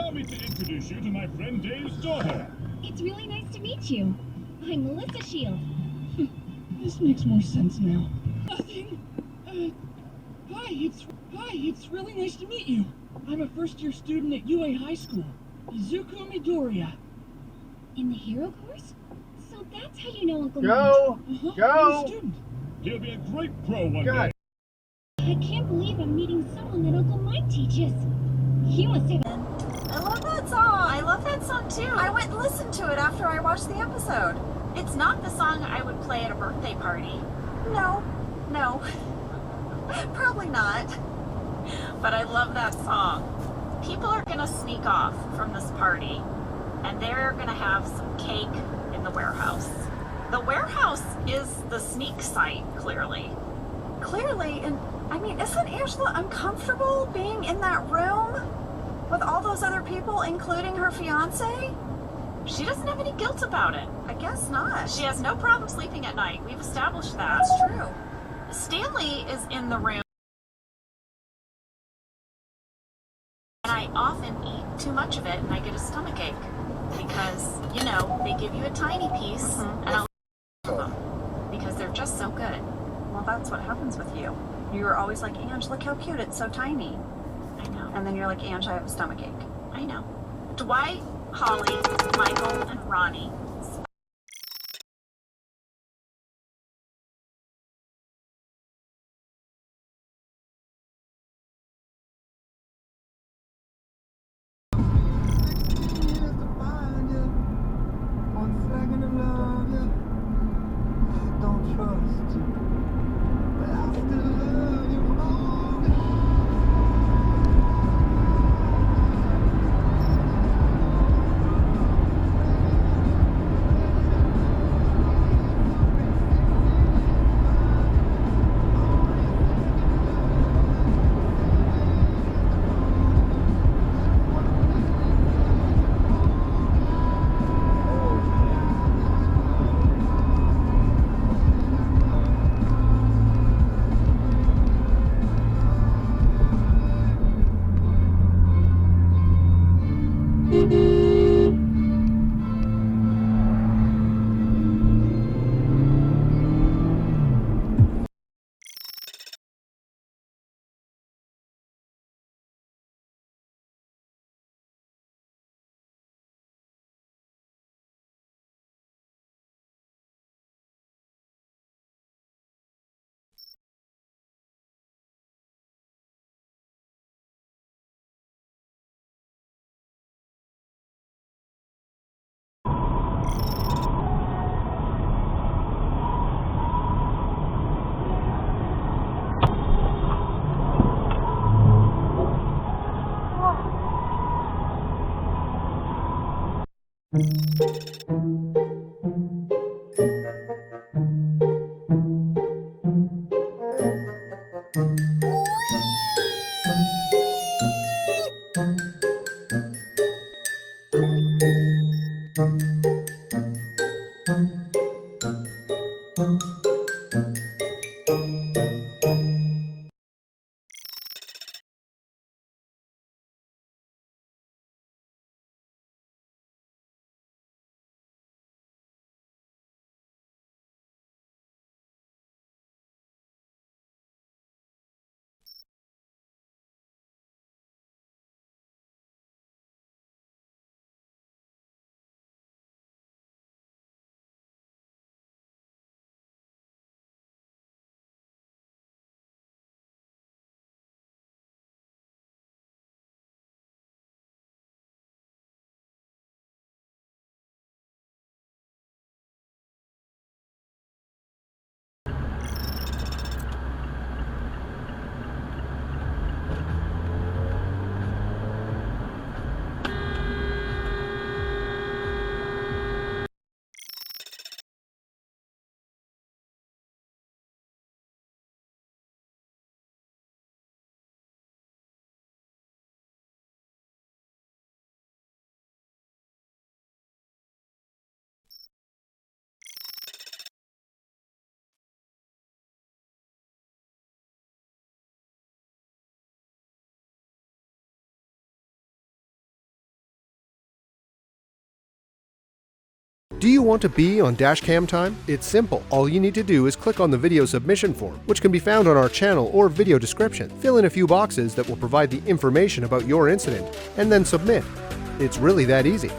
Allow me to introduce you to my friend Dave's daughter. It's really nice to meet you. I'm Melissa Shield. This makes more sense now. Nothing. Hi, it's really nice to meet you. I'm a first-year student at UA High School, Izuku Midoriya. In the hero course? So that's how you know Uncle Go! I'm a Go! student. He'll be a great pro one God. day. Mike. I can't believe I'm meeting someone that Uncle Mike teaches. He must have... I love that song. I love that song too. I went and listened to it after I watched the episode. It's not the song I would play at a birthday party. No. Probably not. But I love that song. People are gonna sneak off from this party and they're gonna have some cake in the warehouse. The warehouse is the sneak site, clearly. And I mean, isn't Angela uncomfortable being in that room with all those other people, including her fiance? She doesn't have any guilt about it. I guess not. She has no problem sleeping at night. We've established that. That's true. Stanley is in the room. And I often eat too much of it and I get a stomachache. Because, you know, they give you a tiny piece and I'll eat them because they're just so good. Well, that's what happens with you. You're always like, Ange, look how cute, it's so tiny. I know. And then you're like, Ange, I have a stomachache. I know. Dwight, Holly, Michael, and Ronnie. Do you want to be on Dashcam Time? It's simple. All you need to do is click on the video submission form, which can be found on our channel or video description. Fill in a few boxes that will provide the information about your incident, and then submit. It's really that easy.